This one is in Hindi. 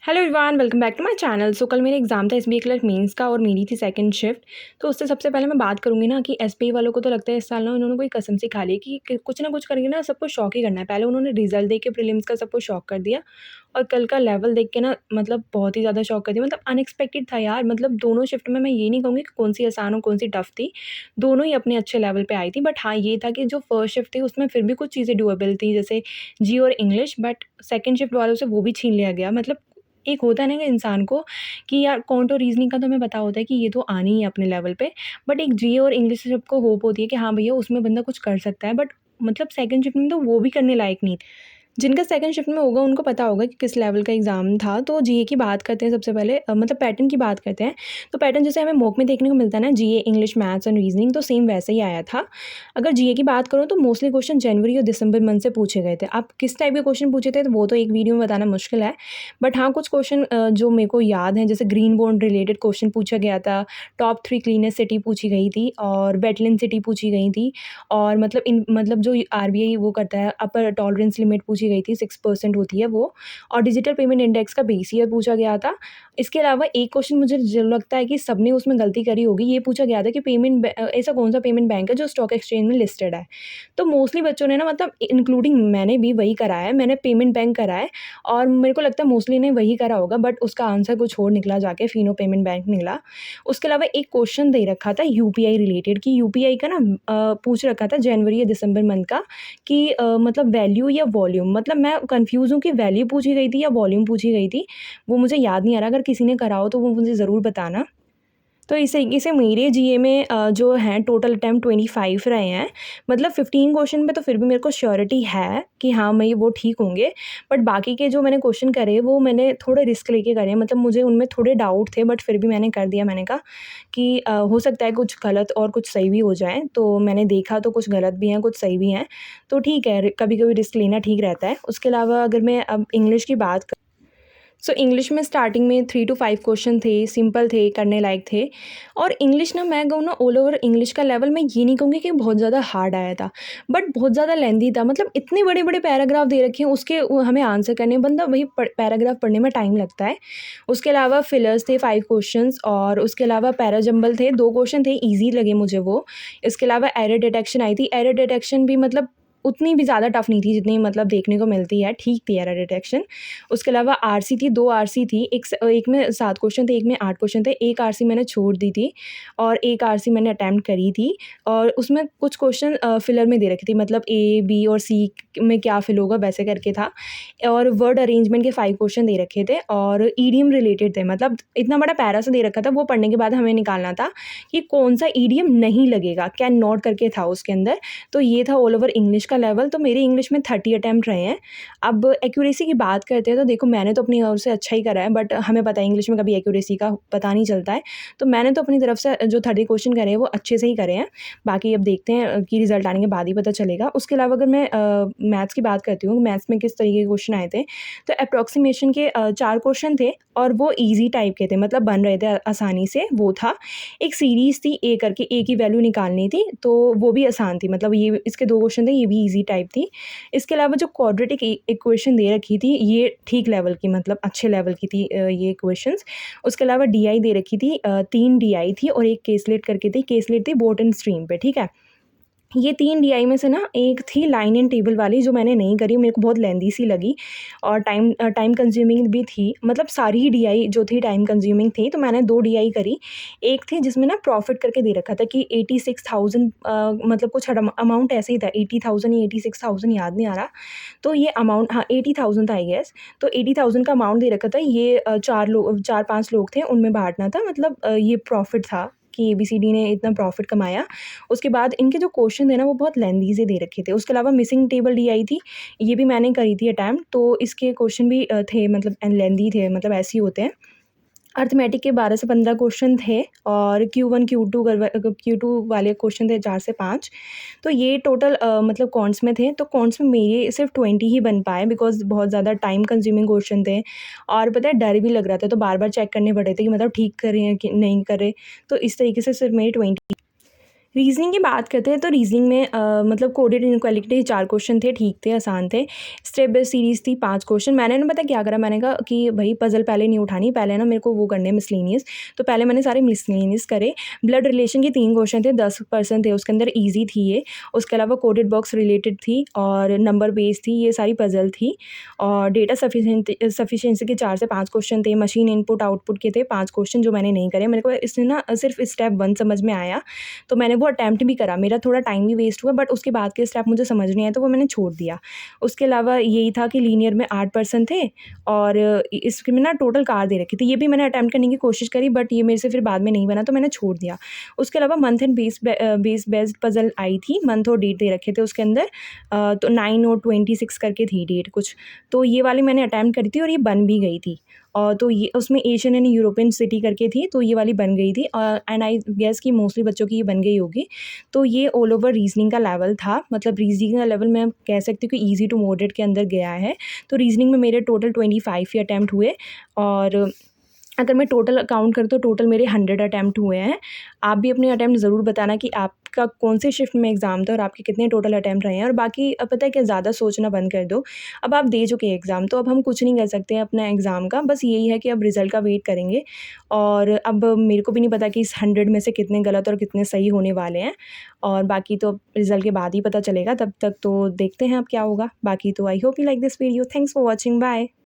Hello everyone, welcome back to my channel. So कल मेरा एग्जाम था एसबीआई क्लर्क मेंस का और मेरी थी सेकंड शिफ्ट। तो उससे सबसे पहले मैं बात करूँगी ना कि एसबीआई वालों को तो लगता है इस साल ना उन्होंने कोई कसम सी खा ली कि कुछ ना कुछ करके ना सबको शॉक ही करना है। पहले उन्होंने रिजल्ट देख के प्रीलिम्स का सबको शॉक कर दिया और कल का लेवल देख के ना मतलब बहुत ही ज़्यादा शॉक कर दिया। मतलब अनएक्सपेक्टेड था यार। मतलब दोनों शिफ्ट में मैं ये नहीं कहूँगी कि कौन सी आसान और कौन सी टफ थी, दोनों ही अपने अच्छे लेवल पे आई थी। बट हाँ, ये था कि जो फर्स्ट शिफ्ट थी उसमें फिर भी कुछ चीज़ें डूएबल थी, जैसे जी और इंग्लिश। बट सेकंड शिफ्ट वालों से वो भी छीन लिया गया। मतलब एक होता है ना कि इंसान को कि यार कॉन्ट और रीजनिंग का तो हमें पता होता है कि ये तो आनी ही है अपने लेवल पे। बट एक जी और इंग्लिश से सबको होप होती है कि हाँ भैया उसमें बंदा कुछ कर सकता है। बट मतलब सेकंड शिफ्ट में तो वो भी करने लायक नहीं। जिनका सेकंड शिफ्ट में होगा उनको पता होगा कि किस लेवल का एग्ज़ाम था। तो जीए की बात करते हैं सबसे पहले, मतलब पैटर्न की बात करते हैं। तो पैटर्न जैसे हमें मॉक में देखने को मिलता है ना, जीए, इंग्लिश, मैथ्स एंड रीजनिंग, तो सेम वैसे ही आया था। अगर जीए की बात करूँ तो मोस्टली क्वेश्चन जनवरी और दिसंबर मंथ से पूछे गए थे। अब किस टाइप के क्वेश्चन पूछे थे तो वो तो एक वीडियो में बताना मुश्किल है। बट हाँ, कुछ क्वेश्चन जो मेरे को याद हैं, जैसे ग्रीन बॉन्ड रिलेटेड क्वेश्चन पूछा गया था, टॉप 3 क्लीनेस्ट सिटी पूछी गई थी और वेटलैंड सिटी पूछी गई थी। और मतलब जो आरबीआई वो करता है, अपर टॉलरेंस लिमिट पूछी गई थी, 6% होती है वो। और डिजिटल पेमेंट इंडेक्स का बेस ईयर पूछा गया था। इसके अलावा एक क्वेश्चन मुझे जो लगता है कि सबने उसमें गलती करी होगी, ये पूछा गया था कि ऐसा कौन सा पेमेंट बैंक है जो स्टॉक एक्सचेंज में लिस्टेड है। तो मोस्टली बच्चों ने ना, मतलब इंक्लूडिंग मैंने भी वही करा है, मैंने पेमेंट बैंक करा है और मेरे को लगता है मोस्टली ने वही करा होगा। बट उसका आंसर कुछ और निकला, जाके फिनो पेमेंट बैंक निकला। उसके अलावा एक क्वेश्चन दे रखा था यूपीआई रिलेटेड, कि यूपीआई का ना पूछ रखा था जनवरी या दिसंबर मंथ का, कि मतलब वैल्यू या वॉल्यूम। मतलब मैं कन्फ्यूज़ हूँ कि वैल्यू पूछी गई थी या वॉल्यूम पूछी गई थी, वो मुझे याद नहीं आ रहा। अगर किसी ने करा हो तो वो मुझे ज़रूर बताना। तो इस तरीके से मेरे जीए में जो हैं टोटल अटेम्प्ट 25 रहे हैं। मतलब 15 क्वेश्चन पे तो फिर भी मेरे को श्योरिटी है कि हाँ, मैं ये वो ठीक होंगे। बट बाकी के जो मैंने क्वेश्चन करे वो मैंने थोड़े रिस्क लेके करे हैं। मतलब मुझे उनमें थोड़े डाउट थे बट फिर भी मैंने कर दिया। मैंने कहा कि हो सकता है कुछ गलत और कुछ सही भी हो जाए। तो मैंने देखा तो कुछ गलत भी हैं, कुछ सही भी हैं। तो ठीक है, कभी-कभी रिस्क लेना ठीक रहता है। उसके अलावा अगर मैं अब इंग्लिश की बात सो इंग्लिश में स्टार्टिंग में 3 टू 5 क्वेश्चन थे, सिंपल थे, करने लायक थे। और इंग्लिश ना, मैं कहूँ ना, ऑल ओवर इंग्लिश का लेवल मैं ये नहीं कहूँगी कि बहुत ज़्यादा हार्ड आया था, बट बहुत ज़्यादा लेंदी था। मतलब इतने बड़े बड़े पैराग्राफ दे रखे हैं, उसके हमें आंसर करने हैं, बंदा वही पैराग्राफ पढ़ने में टाइम लगता है। उसके अलावा फिलर्स थे 5 क्वेश्चंस और उसके अलावा पैराजम्बल थे, 2 क्वेश्चन थे, ईजी लगे मुझे वो। इसके अलावा एरर डिटेक्शन आई थी। एरर डिटेक्शन भी मतलब उतनी भी ज़्यादा टफ नहीं थी जितनी मतलब देखने को मिलती है, ठीक थी एरर डिटेक्शन। उसके अलावा आरसी थी, 2 आरसी थी, एक में 7 क्वेश्चन थे, एक में 8 क्वेश्चन थे। एक आरसी मैंने छोड़ दी थी और एक आरसी मैंने अटेम्प्ट करी थी। और उसमें कुछ क्वेश्चन फिलर में दे रखी थी, मतलब ए, बी और सी में क्या फिल होगा वैसे करके था। और वर्ड अरेंजमेंट के 5 क्वेश्चन दे रखे थे और ईडीएम रिलेटेड थे। मतलब इतना बड़ा पैरा सा दे रखा था, वो पढ़ने के बाद हमें निकालना था कि कौन सा ईडीएम नहीं लगेगा, कैन नॉट करके था उसके अंदर। तो ये था ऑल ओवर इंग्लिश का लेवल। तो मेरे इंग्लिश में 30 अटैम्प्ट रहे हैं। अब एक्यूरेसी की बात करते हैं तो देखो, मैंने तो अपनी ओर से अच्छा ही करा है, बट हमें पता है इंग्लिश में कभी एक्यूरेसी का पता नहीं चलता है। तो मैंने तो अपनी तरफ से जो 30 क्वेश्चन करे हैं वो अच्छे से ही करे हैं। बाकी अब देखते हैं कि रिजल्ट आने के बाद ही पता चलेगा। उसके अलावा अगर मैं मैथ्स की बात करती हूँ, मैथ्स में किस तरीके के क्वेश्चन आए थे, तो अप्रॉक्सीमेशन के 4 क्वेश्चन थे और वो ईजी टाइप के थे, मतलब बन रहे थे आसानी से। वो था एक सीरीज़ थी, ए करके, ए की वैल्यू निकालनी थी, तो वो भी आसान थी। मतलब ये इसके 2 क्वेश्चन थे, ये भी ईजी टाइप थी। इसके अलावा जो क्वाड्रेटिक इक्वेशन दे रखी थी, ये ठीक लेवल की, मतलब अच्छे लेवल की थी ये इक्वेशंस। उसके अलावा डीआई दे रखी थी, 3 डीआई थी और एक केसलेट करके थी। केसलेट थी बोट एंड स्ट्रीम पे, ठीक है। ये 3 डीआई में से ना एक थी लाइन एंड टेबल वाली, जो मैंने नहीं करी, मेरे को बहुत लेंदी सी लगी और टाइम कंज्यूमिंग भी थी। मतलब सारी ही डीआई जो थी टाइम कंज्यूमिंग थी, तो मैंने 2 डीआई करी। एक थी जिसमें ना प्रॉफिट करके दे रखा था कि 86,000, मतलब कुछ अमाउंट ऐसे ही था, 80,000 या 86,000, याद नहीं आ रहा। तो ये अमाउंट, हाँ 80,000 था आई गेस। तो 80,000 का अमाउंट दे रखा था। ये 4-5 लोग थे, उनमें बाँटना था। मतलब ये प्रॉफिट था कि एबीसीडी ने इतना प्रॉफिट कमाया। उसके बाद इनके जो क्वेश्चन थे ना, वो बहुत लेंदी से दे रखे थे। उसके अलावा मिसिंग टेबल डी आई थी, ये भी मैंने करी थी अटैम्प्ट। तो इसके क्वेश्चन भी थे, मतलब लेंदी थे, मतलब ऐसे ही होते हैं। अर्थमेटिक के 12 से 15 क्वेश्चन थे और Q1 Q2 वाले क्वेश्चन थे 4 से 5। तो ये टोटल मतलब कॉन्ट्स में थे। तो कॉन्ट्स में मेरे सिर्फ 20 ही बन पाए, बिकॉज बहुत ज़्यादा टाइम कंज्यूमिंग क्वेश्चन थे और पता है डर भी लग रहा था, तो बार बार चेक करने पड़े थे कि मतलब ठीक कर रहे हैं कि नहीं कर रहे। तो इस तरीके से सिर्फ मेरी 20। रीज़निंग की बात करते हैं तो रीज़निंग में मतलब कोडेड इनइक्वालिटी 4 क्वेश्चन थे, ठीक थे, आसान थे। स्टेप बेस्ड सीरीज़ थी 5 क्वेश्चन। मैंने ना पता है क्या करा, मैंने कहा कि भई पज़ल पहले नहीं उठानी, पहले ना मेरे को वो करने हैं मिसलेनियस। तो पहले मैंने सारे मिसलेनियस करे। ब्लड रिलेशन के 3 क्वेश्चन थे, 10% थे, उसके अंदर ईज़ी थी ये। उसके अलावा कोडेड बॉक्स रिलेटेड थी और नंबर बेस्ड थी, ये सारी पज़ल थी। और डेटा सफिशिएंसी के 4 से 5 क्वेश्चन थे। मशीन इनपुट आउटपुट के थे 5 क्वेश्चन, जो मैंने नहीं करे। मेरे को इसमें ना सिर्फ़ स्टेप 1 समझ में आया, तो मैंने वो अटेम्प्ट भी करा। मेरा थोड़ा टाइम भी वेस्ट हुआ, बट उसके बाद के स्टेप मुझे समझ नहीं आए, तो वो मैंने छोड़ दिया। उसके अलावा यही था कि लीनियर में 8% थे और इसमें ना टोटल कार दे रखी थी। ये भी मैंने अटेम्प्ट करने की कोशिश करी, बट ये मेरे से फिर बाद में नहीं बना, तो मैंने छोड़ दिया। उसके अलावा month end base based puzzle आई थी। मंथ और डेट दे रखे थे उसके अंदर। तो 9 और 26 करके थी डेट कुछ। तो ये वाली मैंने अटेम्प्ट करी थी और ये बन भी गई थी। तो ये उसमें एशियन एंड यूरोपियन सिटी करके थी, तो ये वाली बन गई थी। एंड आई गेस कि मोस्टली बच्चों की ये बन गई होगी। तो ये ऑल ओवर रीज़निंग का लेवल था। मतलब रीज़निंग का लेवल मैं कह सकती हूँ कि ईज़ी टू मॉडरेट के अंदर गया है। तो रीज़निंग में मेरे टोटल 25 ही अटेम्प्ट हुए। और अगर मैं टोटल काउंट करूँ तो टोटल मेरे 100 अटेम्प्ट हुए हैं। आप भी अपने अटेम्प्ट ज़रूर बताना कि आपका कौन से शिफ्ट में एग्ज़ाम था और आपके कितने टोटल अटेम्प्ट रहे हैं। और बाकी पता है क्या, ज़्यादा सोचना बंद कर दो। अब आप दे चुके हैं एग्ज़ाम, तो अब हम कुछ नहीं कर सकते हैं अपना एग्ज़ाम का। बस यही है कि अब रिज़ल्ट का वेट करेंगे। और अब मेरे को भी नहीं पता कि इस 100 में से कितने गलत और कितने सही होने वाले हैं। और बाकी तो रिज़ल्ट के बाद ही पता चलेगा, तब तक तो देखते हैं अब क्या होगा। बाकी तो I hope you like this video. Thanks for watching, bye.